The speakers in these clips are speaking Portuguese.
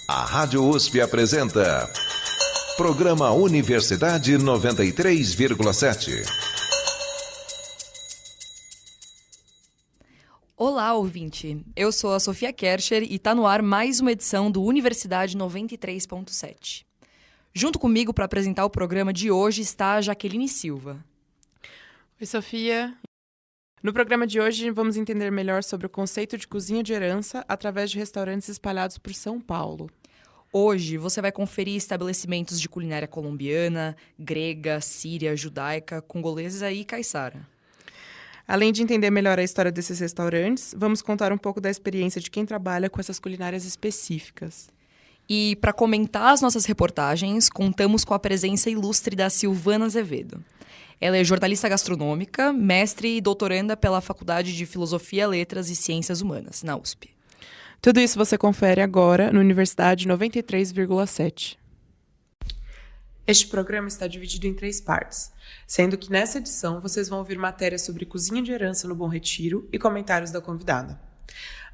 A Rádio USP apresenta Programa Universidade 93,7. Olá, ouvinte! Eu sou a Sofia Kercher e está no ar mais uma edição do Universidade 93,7. Junto comigo para apresentar o programa de hoje está a Jaqueline Silva. Oi, Sofia. No programa de hoje, vamos entender melhor sobre o conceito de cozinha de herança através de restaurantes espalhados por São Paulo. Hoje, você vai conferir estabelecimentos de culinária colombiana, grega, síria, judaica, congolesa e caiçara. Além de entender melhor a história desses restaurantes, vamos contar um pouco da experiência de quem trabalha com essas culinárias específicas. E para comentar as nossas reportagens, contamos com a presença ilustre da Silvana Azevedo. Ela é jornalista gastronômica, mestre e doutoranda pela Faculdade de Filosofia, Letras e Ciências Humanas, na USP. Tudo isso você confere agora no Universidade 93,7. Este programa está dividido em 3 partes, sendo que nessa edição vocês vão ouvir matérias sobre cozinha de herança no Bom Retiro e comentários da convidada.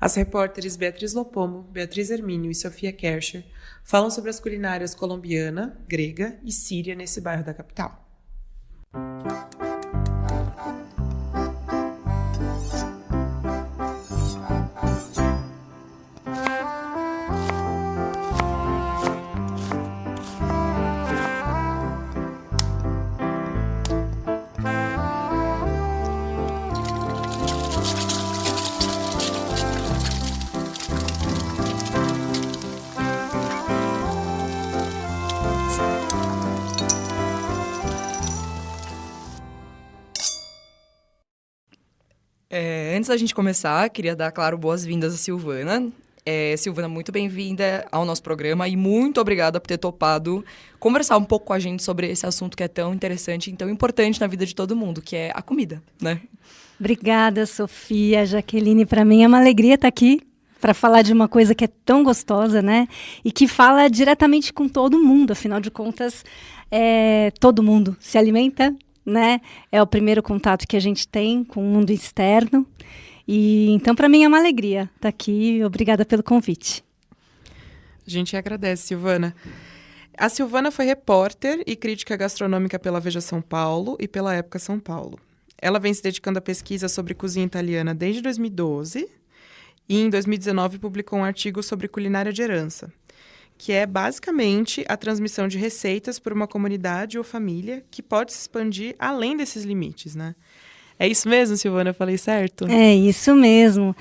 As repórteres Beatriz Lopomo, Beatriz Hermínio e Sofia Kercher falam sobre as culinárias colombiana, grega e síria nesse bairro da capital. Antes da gente começar, queria dar, claro, boas-vindas à Silvana. Silvana, muito bem-vinda ao nosso programa e muito obrigada por ter topado conversar um pouco com a gente sobre esse assunto que é tão interessante e tão importante na vida de todo mundo, que é a comida, né? Obrigada, Sofia, Jaqueline. Para mim é uma alegria estar aqui para falar de uma coisa que é tão gostosa, né? E que fala diretamente com todo mundo. Afinal de contas, todo mundo se alimenta, né? É o primeiro contato que a gente tem com o mundo externo. E então, para mim, é uma alegria estar aqui. Obrigada pelo convite. A gente agradece, Silvana. A Silvana foi repórter e crítica gastronômica pela Veja São Paulo e pela Época São Paulo. Ela vem se dedicando à pesquisa sobre cozinha italiana desde 2012 e, em 2019, publicou um artigo sobre culinária de herança, que é basicamente a transmissão de receitas por uma comunidade ou família que pode se expandir além desses limites, né? É isso mesmo, Silvana? Eu falei certo? É isso mesmo.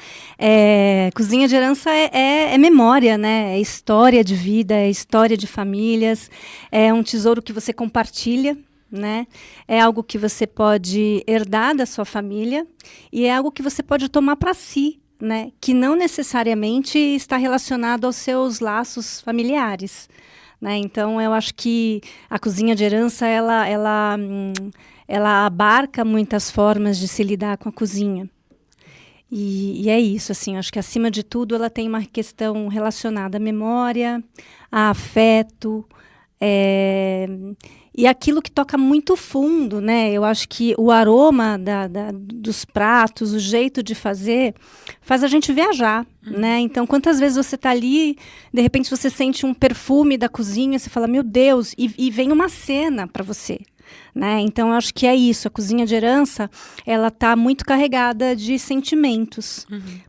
Cozinha de herança é memória, né? É história de vida, é história de famílias, é um tesouro que você compartilha, né? É algo que você pode herdar da sua família e é algo que você pode tomar para si, né? Que não necessariamente está relacionado aos seus laços familiares, né? Então, eu acho que a cozinha de herança, ela abarca muitas formas de se lidar com a cozinha. E é isso, assim, acho que acima de tudo ela tem uma questão relacionada à memória, a afeto, e aquilo que toca muito fundo, né? Eu acho que o aroma dos pratos, o jeito de fazer, faz a gente viajar, né? Então, quantas vezes você está ali, de repente você sente um perfume da cozinha, você fala, meu Deus, e vem uma cena para você, né? Então, eu acho que é isso. A cozinha de herança, ela está muito carregada de sentimentos.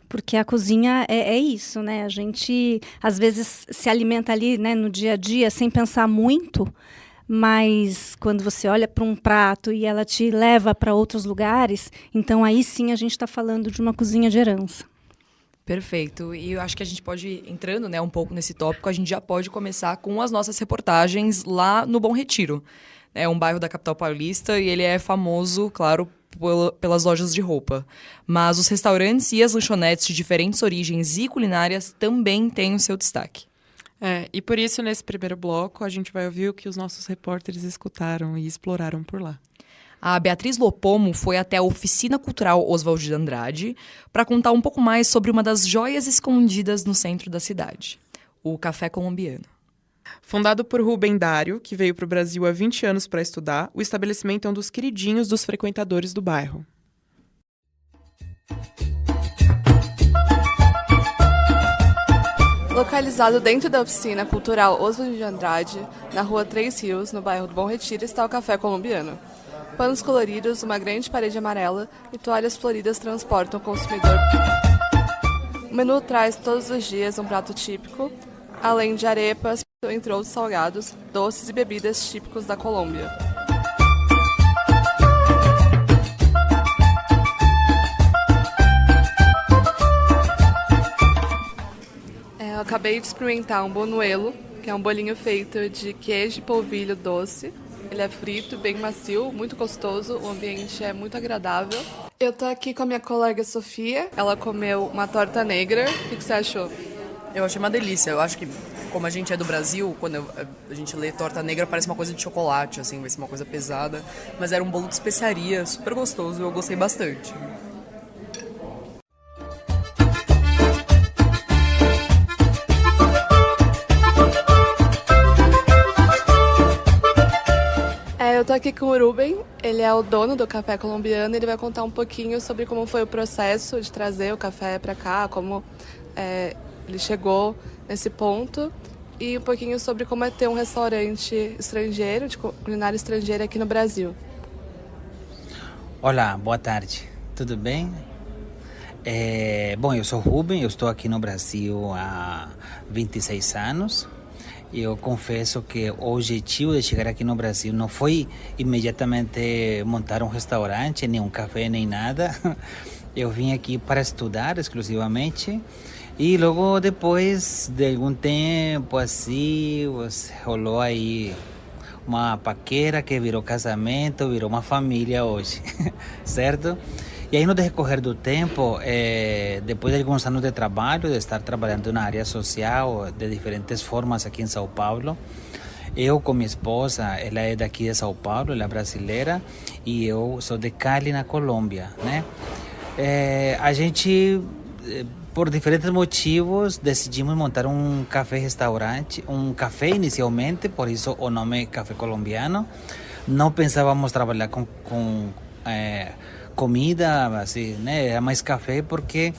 Porque a cozinha é isso, né? A gente, às vezes, se alimenta ali, né, no dia a dia, sem pensar muito, mas quando você olha para um prato e ela te leva para outros lugares, então aí sim a gente está falando de uma cozinha de herança. Perfeito. E eu acho que a gente pode, entrando, né, um pouco nesse tópico, a gente já pode começar com as nossas reportagens lá no Bom Retiro. É um bairro da capital paulista e ele é famoso, claro, pelas lojas de roupa. Mas os restaurantes e as lanchonetes de diferentes origens e culinárias também têm o seu destaque. E por isso, nesse primeiro bloco, a gente vai ouvir o que os nossos repórteres escutaram e exploraram por lá. A Beatriz Lopomo foi até a Oficina Cultural Oswald de Andrade para contar um pouco mais sobre uma das joias escondidas no centro da cidade, o Café Colombiano. Fundado por Rubem Dário, que veio para o Brasil há 20 anos para estudar, o estabelecimento é um dos queridinhos dos frequentadores do bairro. Localizado dentro da oficina cultural Oswald de Andrade, na rua Três Rios, no bairro do Bom Retiro, está o Café Colombiano. Panos coloridos, uma grande parede amarela e toalhas floridas transportam o consumidor. O menu traz todos os dias um prato típico, além de arepas, entre outros salgados, doces e bebidas típicos da Colômbia. Eu acabei de experimentar um buñuelo, que é um bolinho feito de queijo e polvilho doce. Ele é frito, bem macio, muito gostoso, o ambiente é muito agradável. Eu tô aqui com a minha colega Sofia, ela comeu uma torta negra. O que você achou? Eu achei uma delícia. Eu acho que, como a gente é do Brasil, quando a gente lê torta negra, parece uma coisa de chocolate, assim, vai ser uma coisa pesada. Mas era um bolo de especiaria, super gostoso, eu gostei bastante. Eu tô aqui com o Ruben, ele é o dono do Café Colombiano, ele vai contar um pouquinho sobre como foi o processo de trazer o café para cá, como ele chegou nesse ponto e um pouquinho sobre como é ter um restaurante estrangeiro, de culinária estrangeira aqui no Brasil. Olá, boa tarde, tudo bem? Bom, eu sou Ruben, eu estou aqui no Brasil há 26 anos. Eu confesso que o objetivo de chegar aqui no Brasil não foi imediatamente montar um restaurante, nem um café, nem nada. Eu vim aqui para estudar exclusivamente e logo depois de algum tempo assim, rolou aí uma paquera que virou casamento, virou uma família hoje, certo? E aí no decorrer do tempo, depois de alguns anos de trabalho, de estar trabalhando na área social de diferentes formas aqui em São Paulo, eu com minha esposa, ela é daqui de São Paulo, ela é brasileira, e eu sou de Cali, na Colômbia, né? A gente, por diferentes motivos, decidimos montar um café-restaurante, um café inicialmente, por isso o nome Café Colombiano. Não pensávamos trabalhar com comida, assim, né? É mais café, porque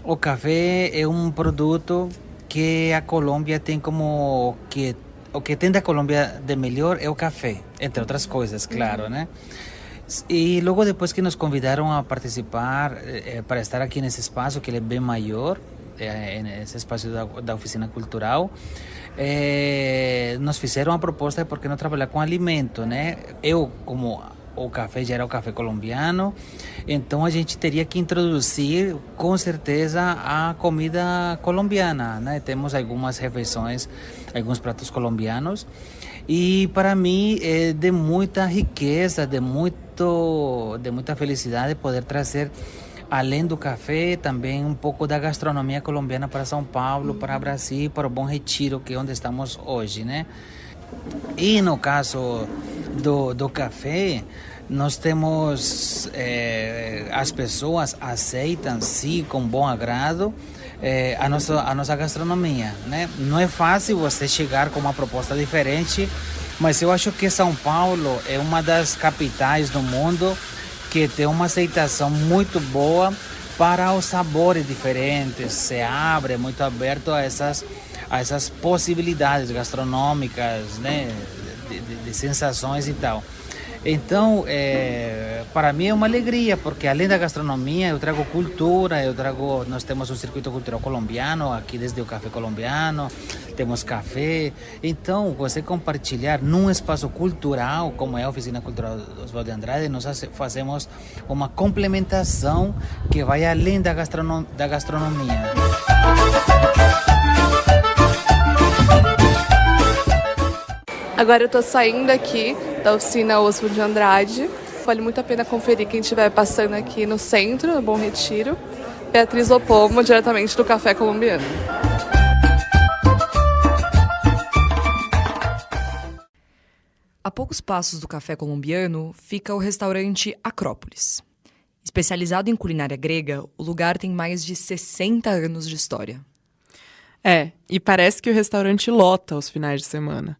o café é um produto que a Colômbia tem como que o que tem da Colômbia de melhor é o café, entre outras coisas, claro, né? E logo depois que nos convidaram a participar para estar aqui nesse espaço que ele é bem maior, nesse espaço da oficina cultural, nos fizeram a proposta de por que não trabalhar com alimento, né? Eu, como o café já era o café colombiano, então a gente teria que introduzir com certeza a comida colombiana, né? Temos algumas refeições, alguns pratos colombianos, e para mim é de muita riqueza, de muita felicidade poder trazer, além do café, também um pouco da gastronomia colombiana para São Paulo, para Brasil, para o Bom Retiro, que é onde estamos hoje, né? E no caso do café, nós temos, as pessoas aceitam, sim, com bom agrado, a nossa gastronomia, né? Não é fácil você chegar com uma proposta diferente, mas eu acho que São Paulo é uma das capitais do mundo que tem uma aceitação muito boa para os sabores diferentes, se abre muito aberto a essas possibilidades gastronômicas, né, de sensações e tal. Então, para mim é uma alegria, porque além da gastronomia, eu trago cultura, nós temos um circuito cultural colombiano, aqui desde o Café Colombiano, temos café. Então, você compartilhar num espaço cultural, como é a Oficina Cultural Oswald de Andrade, nós fazemos uma complementação que vai além da gastronomia. Agora eu tô saindo aqui da oficina Oswald de Andrade. Vale muito a pena conferir quem estiver passando aqui no centro, no Bom Retiro. Beatriz Lopomo, diretamente do Café Colombiano. A poucos passos do Café Colombiano fica o restaurante Acrópolis. Especializado em culinária grega, o lugar tem mais de 60 anos de história. E parece que o restaurante lota aos finais de semana.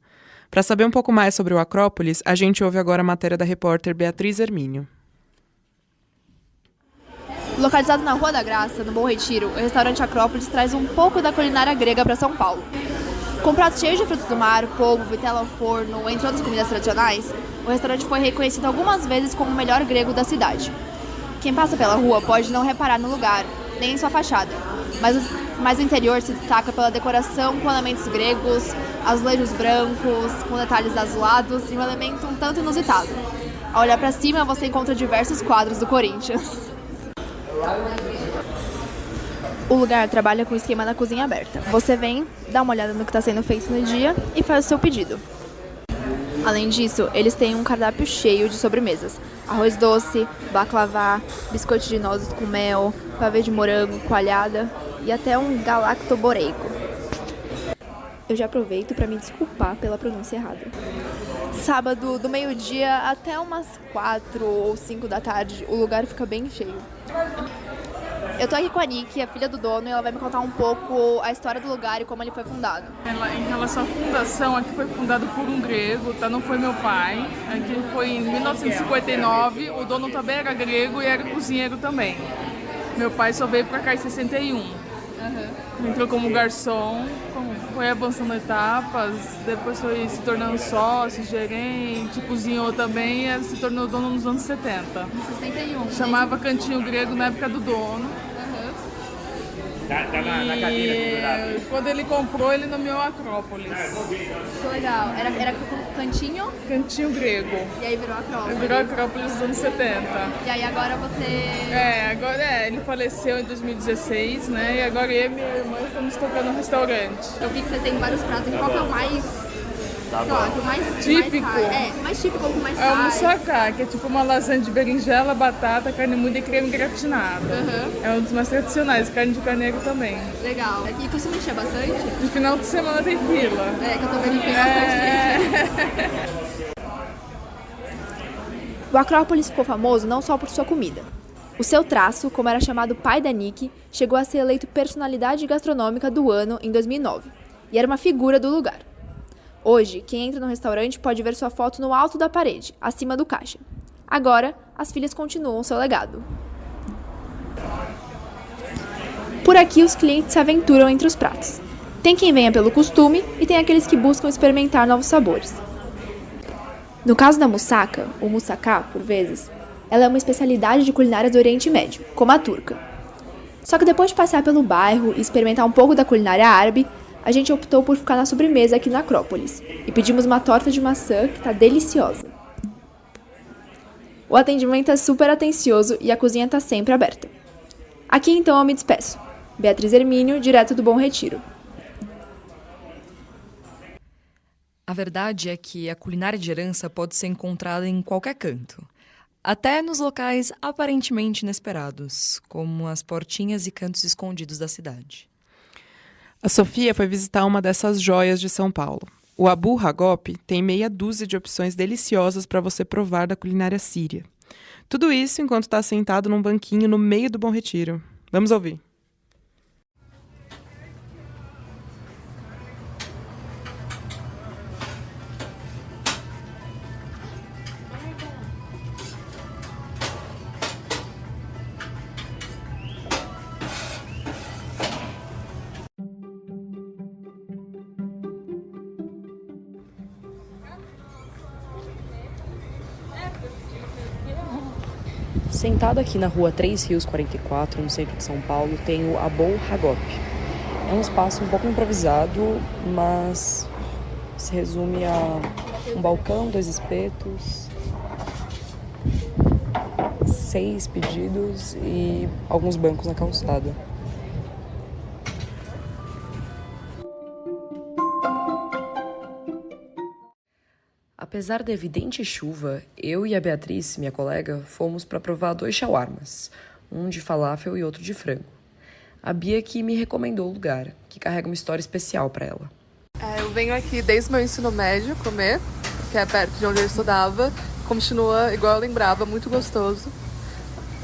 Para saber um pouco mais sobre o Acrópolis, a gente ouve agora a matéria da repórter Beatriz Hermínio. Localizado na Rua da Graça, no Bom Retiro, o restaurante Acrópolis traz um pouco da culinária grega para São Paulo. Com pratos cheios de frutos do mar, polvo, vitela ao forno, entre outras comidas tradicionais, o restaurante foi reconhecido algumas vezes como o melhor grego da cidade. Quem passa pela rua pode não reparar no lugar, nem em sua fachada, mas o interior se destaca pela decoração com elementos gregos, azulejos brancos, com detalhes azulados e um elemento um tanto inusitado. Ao olhar para cima, você encontra diversos quadros do Corinthians. O lugar trabalha com o esquema da cozinha aberta. Você vem, dá uma olhada no que está sendo feito no dia e faz o seu pedido. Além disso, eles têm um cardápio cheio de sobremesas. Arroz doce, baklava, biscoito de nozes com mel, pavê de morango, coalhada e até um galactoboreico. Eu já aproveito para me desculpar pela pronúncia errada. Sábado, do meio-dia até umas 4 ou 5 da tarde, o lugar fica bem cheio. Eu tô aqui com a Nick, a filha do dono, e ela vai me contar um pouco a história do lugar e como ele foi fundado. Em relação à fundação, aqui foi fundado por um grego, tá? Não foi meu pai. Aqui foi em 1959, o dono também era grego e era cozinheiro também. Meu pai só veio pra cá em 61. Entrou como garçom, foi avançando etapas, depois foi se tornando sócio, gerente, cozinhou também e se tornou dono nos anos 70. Em 61. Chamava Cantinho Grego na época do dono. E quando ele comprou, ele nomeou Acrópolis. Que legal. Era cantinho? Cantinho Grego. E aí virou Acrópolis. Virou Acrópolis nos anos 70. E aí agora você... Ele faleceu em 2016, né? E agora eu e minha irmã estamos tocando um restaurante. Eu vi que você tem vários pratos aqui. Qual que é o mais... Sei lá, que o mais típico? Mais típico ou com mais É o moussaka, que é tipo uma lasanha de berinjela, batata, carne moída e creme gratinado. É um dos mais tradicionais, carne de carneiro também. Legal. E costuma encher bastante? No final de semana tem fila. Que eu tô vendo que tem bastante gente. O Acrópolis ficou famoso não só por sua comida. O seu traço, como era chamado pai da Nick, chegou a ser eleito personalidade gastronômica do ano em 2009. E era uma figura do lugar. Hoje, quem entra no restaurante pode ver sua foto no alto da parede, acima do caixa. Agora, as filhas continuam seu legado. Por aqui, os clientes se aventuram entre os pratos. Tem quem venha pelo costume e tem aqueles que buscam experimentar novos sabores. No caso da moussaka, ou moussaka, por vezes, ela é uma especialidade de culinária do Oriente Médio, como a turca. Só que depois de passear pelo bairro e experimentar um pouco da culinária árabe, a gente optou por ficar na sobremesa aqui na Acrópolis e pedimos uma torta de maçã que tá deliciosa. O atendimento é super atencioso e a cozinha tá sempre aberta. Aqui então eu me despeço. Beatriz Hermínio, direto do Bom Retiro. A verdade é que a culinária de herança pode ser encontrada em qualquer canto. Até nos locais aparentemente inesperados, como as portinhas e cantos escondidos da cidade. A Sofia foi visitar uma dessas joias de São Paulo. O Abu Hagop tem meia dúzia de opções deliciosas para você provar da culinária síria. Tudo isso enquanto está sentado num banquinho no meio do Bom Retiro. Vamos ouvir. Sentado aqui na rua 3 Rios 44, no centro de São Paulo, tem o Abu Hagop. É um espaço um pouco improvisado, mas se resume a um balcão, 2 espetos, 6 pedidos e alguns bancos na calçada. Apesar da evidente chuva, eu e a Beatriz, minha colega, fomos para provar 2 shawarmas, um de falafel e outro de frango. A Bia que me recomendou o lugar, que carrega uma história especial para ela. Eu venho aqui desde o meu ensino médio comer, que é perto de onde eu estudava. Continua igual eu lembrava, muito gostoso.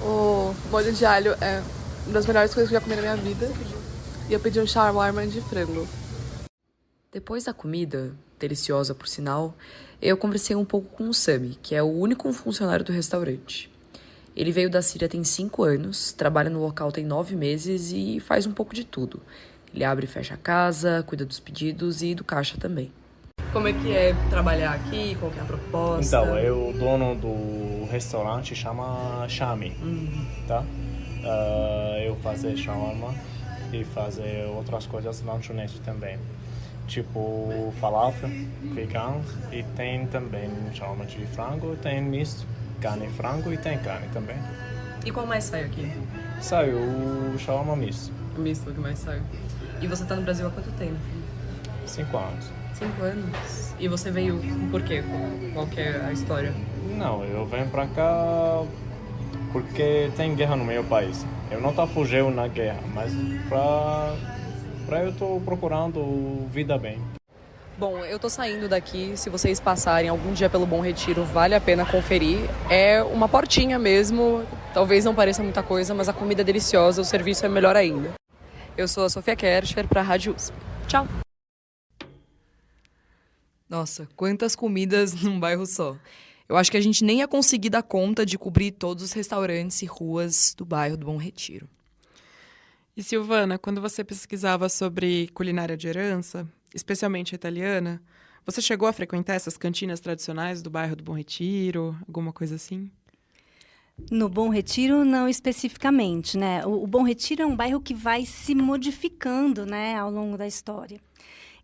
O molho de alho é uma das melhores coisas que eu já comi na minha vida. E eu pedi um shawarma de frango. Depois da comida, deliciosa por sinal, eu conversei um pouco com o Sami, que é o único funcionário do restaurante. Ele veio da Síria tem 5 anos, trabalha no local tem 9 meses e faz um pouco de tudo. Ele abre e fecha a casa, cuida dos pedidos e do caixa também. Como é que é trabalhar aqui? Qual que é a proposta? Então, o dono do restaurante chama Shami, tá? Eu faço shawarma e fazer outras coisas lanchonete também. Tipo falafel, vegan, e tem também shawarma de frango, tem misto, carne e frango e tem carne também. E qual mais sai aqui? Sai o shawarma misto. O misto que mais sai. E você tá no Brasil há quanto tempo? 5 anos. 5 anos? E você veio por quê? Qual que é a história? Não, eu venho pra cá porque tem guerra no meu país. Eu não tô fugindo na guerra, mas pra eu tô procurando vida bem. Bom, eu tô saindo daqui, se vocês passarem algum dia pelo Bom Retiro, vale a pena conferir. É uma portinha mesmo, talvez não pareça muita coisa, mas a comida é deliciosa, o serviço é melhor ainda. Eu sou a Sofia Kercher para a Rádio USP. Tchau! Nossa, quantas comidas num bairro só. Eu acho que a gente nem ia conseguir dar conta de cobrir todos os restaurantes e ruas do bairro do Bom Retiro. E Silvana, quando você pesquisava sobre culinária de herança, especialmente a italiana, você chegou a frequentar essas cantinas tradicionais do bairro do Bom Retiro, alguma coisa assim? No Bom Retiro, não especificamente, né? O Bom Retiro é um bairro que vai se modificando, né, ao longo da história.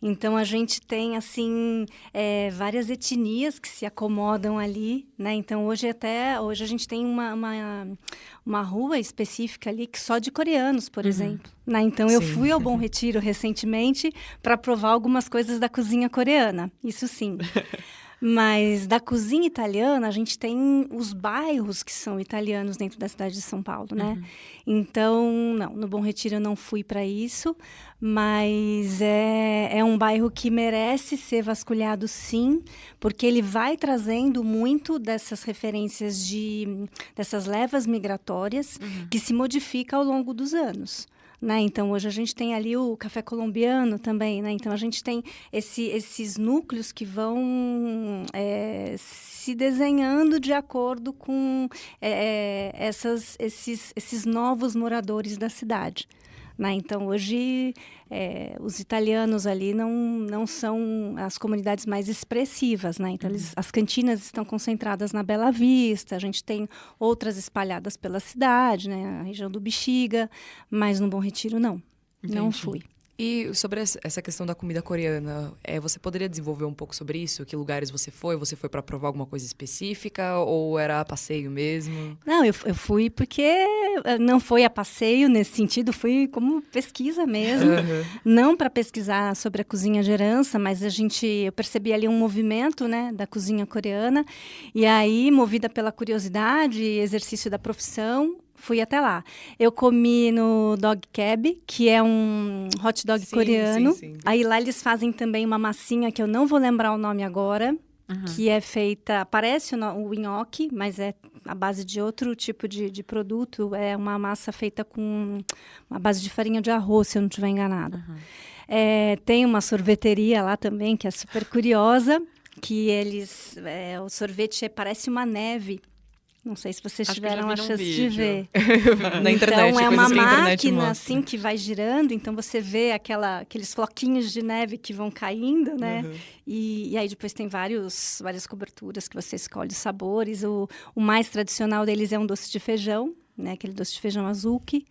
Então, a gente tem, assim, várias etnias que se acomodam ali, né? Então, hoje a gente tem uma rua específica ali que só de coreanos, por exemplo. Né? Então, eu fui ao Bom Retiro recentemente para provar algumas coisas da cozinha coreana, isso sim. Mas da cozinha italiana, a gente tem os bairros que são italianos dentro da cidade de São Paulo, né? Então, não, no Bom Retiro eu não fui para isso, mas é um bairro que merece ser vasculhado, sim, porque ele vai trazendo muito dessas referências dessas levas migratórias que se modificam ao longo dos anos. Né? Então, hoje a gente tem ali o café colombiano também, né? Então, a gente tem esses núcleos que vão se desenhando de acordo com esses novos moradores da cidade. Né? Então, hoje, os italianos ali não são as comunidades mais expressivas. Né? Então, as cantinas estão concentradas na Bela Vista, a gente tem outras espalhadas pela cidade, né? A região do Bexiga, mas no Bom Retiro, não. Entendi. Não fui. E sobre essa questão da comida coreana, você poderia desenvolver um pouco sobre isso? Que lugares você foi? Você foi para provar alguma coisa específica ou era a passeio mesmo? Não, eu fui porque não foi a passeio nesse sentido, fui como pesquisa mesmo. Não para pesquisar sobre a cozinha de herança, mas eu percebi ali um movimento, né, da cozinha coreana. E aí, movida pela curiosidade e exercício da profissão, fui até lá. Eu comi no Dog Cab, que é um hot dog coreano. Sim. Aí lá eles fazem também uma massinha que eu não vou lembrar o nome agora, que é feita, parece o nhoque, mas é a base de outro tipo de produto. É uma massa feita com uma base de farinha de arroz, se eu não estiver enganada. Tem uma sorveteria lá também, que é super curiosa, que o sorvete parece uma neve. Não sei se vocês tiveram a chance de ver. Na internet, então, é uma máquina mostra. assim que vai girando, então você vê aqueles floquinhos de neve que vão caindo, né? E aí depois tem várias coberturas que você escolhe os sabores. O mais tradicional deles é um doce de feijão, né? Aquele doce de feijão azuki.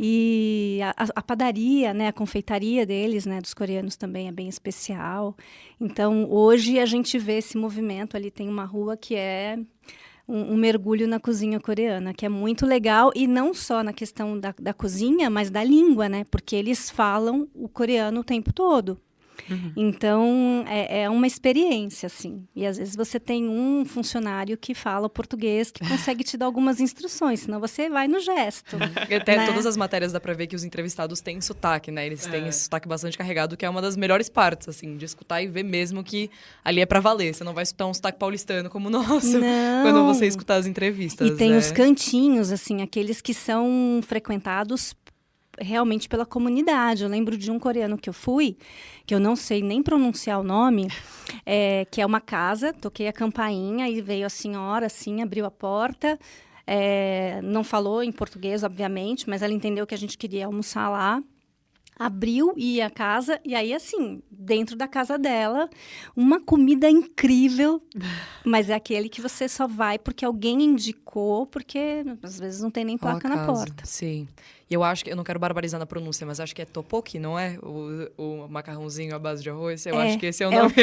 E a padaria, né, a confeitaria deles, né, dos coreanos também é bem especial. Então, hoje a gente vê esse movimento. Ali tem uma rua que é um mergulho na cozinha coreana, que é muito legal, e não só na questão da cozinha, mas da língua, né? Porque eles falam o coreano o tempo todo. Então, é uma experiência, assim. E às vezes você tem um funcionário que fala português, que consegue te dar algumas instruções, senão você vai no gesto. Até né? todas as matérias dá pra ver que os entrevistados têm sotaque, né? Eles têm esse sotaque bastante carregado, que é uma das melhores partes, assim, de escutar e ver mesmo que ali é pra valer. Você não vai escutar um sotaque paulistano como o nosso quando você escutar as entrevistas. E tem os cantinhos, assim, aqueles que são frequentados realmente pela comunidade. Eu lembro de um coreano que eu fui, que eu não sei nem pronunciar o nome, que é uma casa, toquei a campainha e veio a senhora, assim, abriu a porta. Não falou em português, obviamente, mas ela entendeu que a gente queria almoçar lá. Abriu e ia à casa, e aí, assim, dentro da casa dela, uma comida incrível, mas é aquele que você só vai porque alguém indicou, porque às vezes não tem nem placa na porta. Sim. E eu acho que, eu não quero barbarizar na pronúncia, mas acho que é tteokbokki, não é? O macarrãozinho à base de arroz. Eu acho que esse é o nome.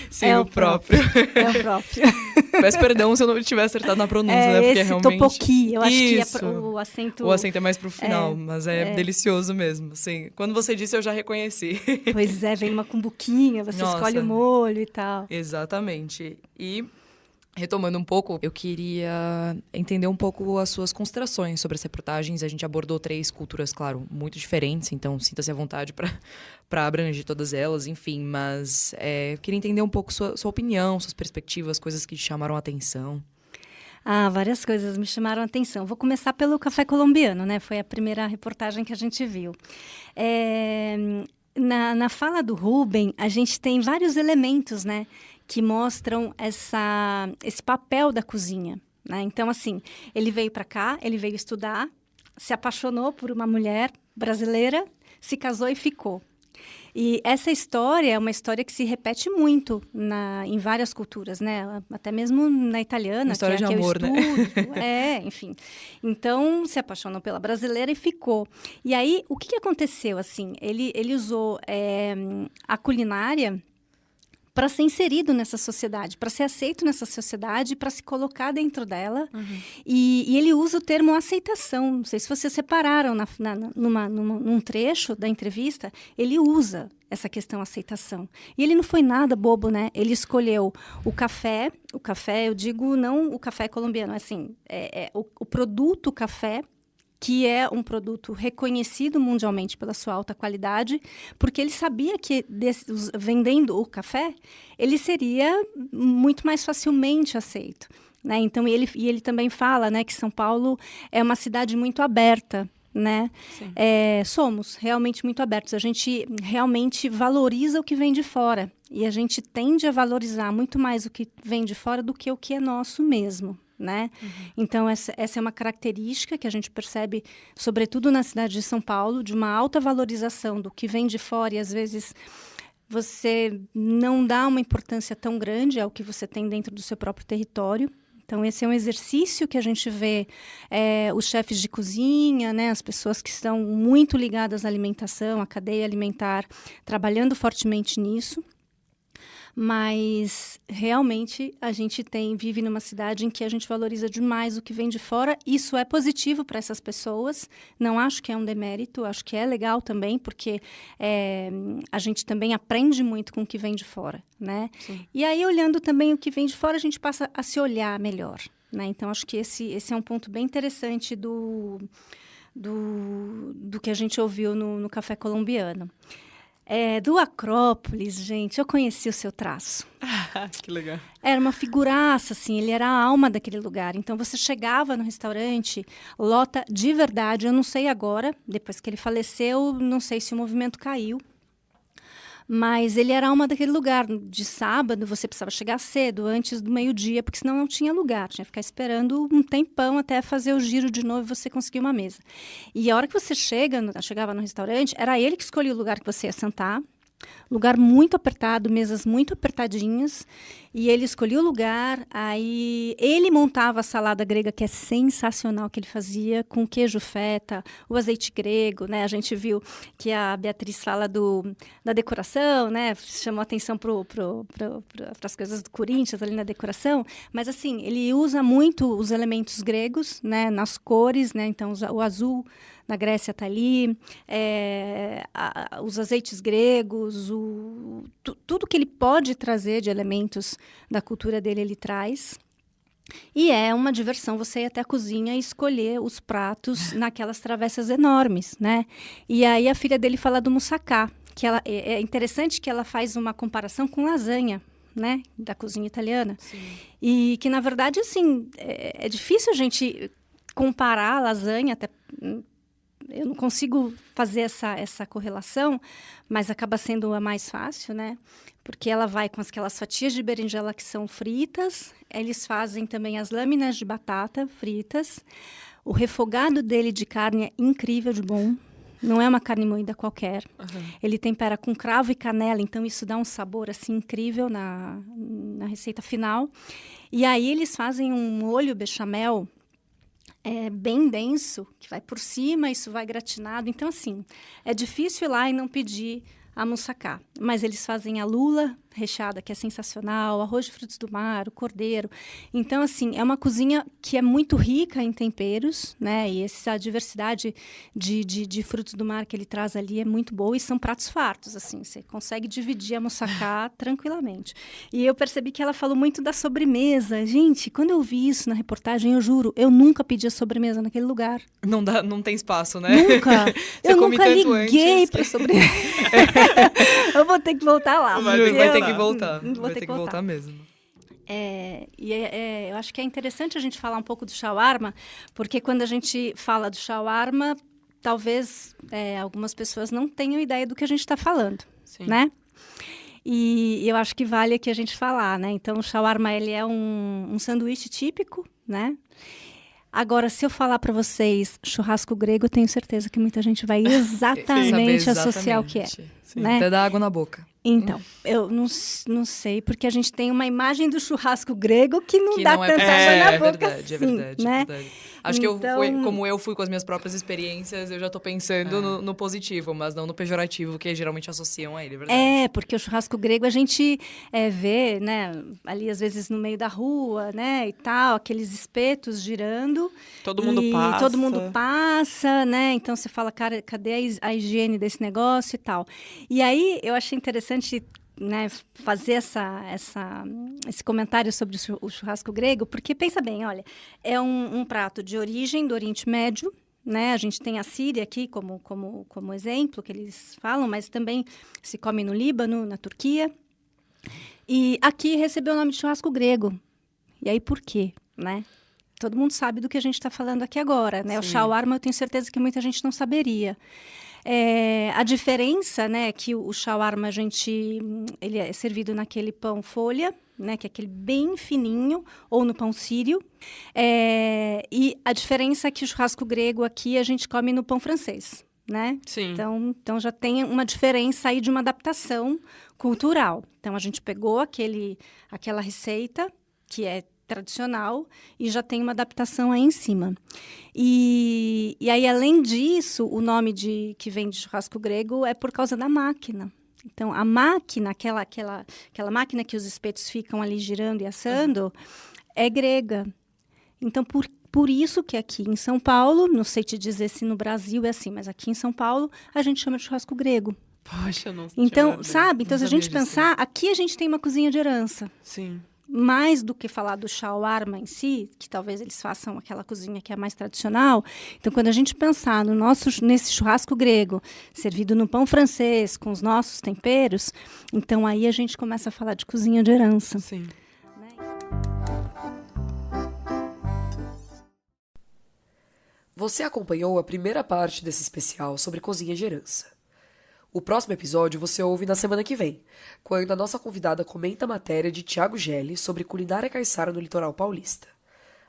Sim, o próprio. É o próprio. Peço perdão se eu não tiver acertado na pronúncia, né? Porque esse realmente... tteokbokki, eu acho Isso. que o acento... O acento é mais pro final, mas é delicioso mesmo, sim. Quando você disse, eu já reconheci. Pois é, vem uma cumbuquinha, você escolhe o molho e tal. Exatamente. E, retomando um pouco, eu queria entender um pouco as suas considerações sobre as reportagens. A gente abordou 3 culturas, claro, muito diferentes, então sinta-se à vontade para abranger todas elas, enfim. Mas queria entender um pouco sua opinião, suas perspectivas, coisas que te chamaram a atenção. Várias coisas me chamaram a atenção. Vou começar pelo café colombiano, né? Foi a primeira reportagem que a gente viu. Na fala do Rubem, a gente tem vários elementos, né? Que mostram esse papel da cozinha, né? Então, assim, ele veio para cá, ele veio estudar, se apaixonou por uma mulher brasileira, se casou e ficou. E essa história é uma história que se repete muito em várias culturas, né? Até mesmo na italiana, história de amor, eu estudo, né? Enfim. Então, se apaixonou pela brasileira e ficou. E aí, o que aconteceu, assim? Ele usou a culinária para ser inserido nessa sociedade, para ser aceito nessa sociedade, para se colocar dentro dela. Uhum. E ele usa o termo aceitação. Não sei se vocês separaram num trecho da entrevista, ele usa essa questão aceitação. E ele não foi nada bobo, né? Ele escolheu o café, eu digo não o café colombiano, assim, o produto café, que é um produto reconhecido mundialmente pela sua alta qualidade, porque ele sabia que vendendo o café, ele seria muito mais facilmente aceito, né? Então, ele também fala, né, que São Paulo é uma cidade muito aberta, né? Somos realmente muito abertos. A gente realmente valoriza o que vem de fora. E a gente tende a valorizar muito mais o que vem de fora do que o que é nosso mesmo, né? Uhum. Então, essa é uma característica que a gente percebe, sobretudo na cidade de São Paulo, de uma alta valorização do que vem de fora, e às vezes você não dá uma importância tão grande ao que você tem dentro do seu próprio território. Então, esse é um exercício que a gente vê os chefes de cozinha, né, as pessoas que estão muito ligadas à alimentação, à cadeia alimentar, trabalhando fortemente nisso. Mas, realmente, a gente vive numa cidade em que a gente valoriza demais o que vem de fora. Isso é positivo para essas pessoas. Não acho que é um demérito, acho que é legal também, porque a gente também aprende muito com o que vem de fora, né? Sim. E aí, olhando também o que vem de fora, a gente passa a se olhar melhor, né? Então, acho que esse é um ponto bem interessante do que a gente ouviu no Café Colombiano. Do Acrópolis, gente, eu conheci o seu traço. Que legal. Era uma figuraça, assim, ele era a alma daquele lugar. Então, você chegava no restaurante, lota de verdade, eu não sei agora, depois que ele faleceu, não sei se o movimento caiu, mas ele era a alma daquele lugar. De sábado, você precisava chegar cedo, antes do meio-dia, porque senão não tinha lugar. Tinha que ficar esperando um tempão até fazer o giro de novo e você conseguir uma mesa. E a hora que você chegava no restaurante, era ele que escolhia o lugar que você ia sentar. Lugar muito apertado, mesas muito apertadinhas. E ele escolhia o lugar, aí ele montava a salada grega, que é sensacional, que ele fazia, com queijo feta, o azeite grego, né? A gente viu que a Beatriz fala da decoração, né? Chamou atenção para as coisas do Corinthians ali na decoração. Mas, assim, ele usa muito os elementos gregos, né? Nas cores, né? Então, o azul na Grécia está ali, os azeites gregos, tudo que ele pode trazer de elementos da cultura dele, ele traz. E é uma diversão você ir até a cozinha e escolher os pratos naquelas travessas enormes, né? E aí a filha dele fala do moussaka, que é interessante que ela faz uma comparação com lasanha, né? Da cozinha italiana. Sim. E que, na verdade, assim, é difícil a gente comparar a lasanha, até eu não consigo fazer essa correlação, mas acaba sendo a mais fácil, né? Porque ela vai com aquelas fatias de berinjela que são fritas, eles fazem também as lâminas de batata fritas. O refogado dele de carne é incrível de bom. Não é uma carne moída qualquer. Ele tempera com cravo e canela, então isso dá um sabor assim incrível na receita final. E aí eles fazem um molho bechamel bem denso, que vai por cima, isso vai gratinado. Então, assim, é difícil ir lá e não pedir a moussaka. Mas eles fazem a lula recheada, que é sensacional, arroz de frutos do mar, o cordeiro. Então, assim, é uma cozinha que é muito rica em temperos, né? E essa diversidade de frutos do mar que ele traz ali é muito boa. E são pratos fartos, assim. Você consegue dividir a moussaka tranquilamente. E eu percebi que ela falou muito da sobremesa. Gente, quando eu vi isso na reportagem, eu juro, eu nunca pedi a sobremesa naquele lugar. Não tem espaço, né? Nunca. Eu nunca liguei para sobremesa. Eu vou ter que voltar lá. Vai ter que voltar. Vai ter que voltar mesmo. Eu acho que é interessante a gente falar um pouco do shawarma, porque quando a gente fala do shawarma, talvez algumas pessoas não tenham ideia do que a gente está falando, né? E eu acho que vale aqui a gente falar, né? Então, o shawarma, ele é um sanduíche típico, né? Agora, se eu falar para vocês churrasco grego, eu tenho certeza que muita gente vai exatamente associar o que é. Sim, né? Até dá água na boca. Então, eu não sei, porque a gente tem uma imagem do churrasco grego que não dá tanta água na boca assim, é verdade. Acho que como eu fui com as minhas próprias experiências, eu já tô pensando no positivo, mas não no pejorativo, que geralmente associam a ele, é verdade. Porque o churrasco grego a gente vê, né, ali às vezes no meio da rua, né, e tal, aqueles espetos girando. Todo mundo passa, né, então você fala, cara, cadê a higiene desse negócio e tal. E aí, eu achei interessante, né, fazer esse comentário sobre o churrasco grego, porque pensa bem, olha, é um prato de origem do Oriente Médio, né? A gente tem a Síria aqui como exemplo que eles falam, mas também se come no Líbano, na Turquia. E aqui recebeu o nome de churrasco grego. E aí por quê, né? Todo mundo sabe do que a gente está falando aqui agora, né? Sim. O shawarma eu tenho certeza que muita gente não saberia. A diferença, né, que o shawarma ele é servido naquele pão folha, né, que é aquele bem fininho, ou no pão sírio. E a diferença é que o churrasco grego aqui a gente come no pão francês, né? Sim. Então já tem uma diferença aí de uma adaptação cultural. Então a gente pegou aquela receita que é tradicional e já tem uma adaptação aí em cima. E aí, além disso, o nome que vem de churrasco grego é por causa da máquina. Então, a máquina, aquela máquina que os espetos ficam ali girando e assando, é grega. Então, por isso que aqui em São Paulo, não sei te dizer se no Brasil é assim, mas aqui em São Paulo, a gente chama de churrasco grego. Poxa, não sei. Então, sabe? Então, se a gente pensar, aqui a gente tem uma cozinha de herança. Sim. Mais do que falar do shawarma em si, que talvez eles façam aquela cozinha que é mais tradicional. Então, quando a gente pensar nesse churrasco grego, servido no pão francês, com os nossos temperos, então aí a gente começa a falar de cozinha de herança. Sim. Você acompanhou a primeira parte desse especial sobre cozinha de herança. O próximo episódio você ouve na semana que vem, quando a nossa convidada comenta a matéria de Thiago Gelli sobre culinária caiçara no litoral paulista.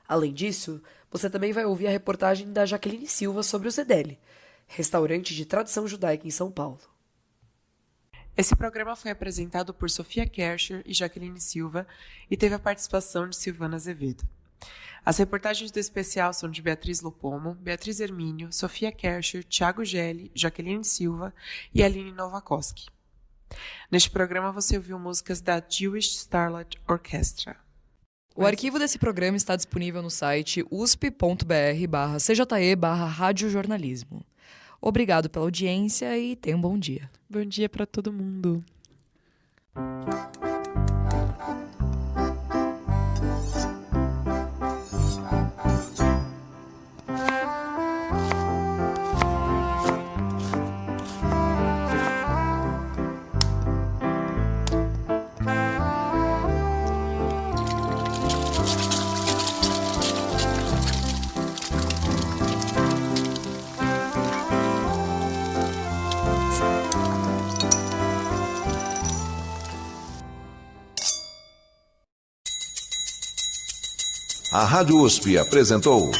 Além disso, você também vai ouvir a reportagem da Jaqueline Silva sobre o Zedeli, restaurante de tradição judaica em São Paulo. Esse programa foi apresentado por Sofia Kercher e Jaqueline Silva e teve a participação de Silvana Azevedo. As reportagens do especial são de Beatriz Lopomo, Beatriz Hermínio, Sofia Kercher, Thiago Gelli, Jaqueline Silva e Aline Novakoski. Neste programa você ouviu músicas da Jewish Starlight Orchestra. O arquivo desse programa está disponível no site usp.br/cje/radiojornalismo. Obrigado pela audiência e tenha um bom dia. Bom dia para todo mundo. A Rádio USP apresentou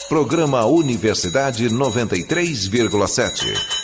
Programa Universidade 93,7.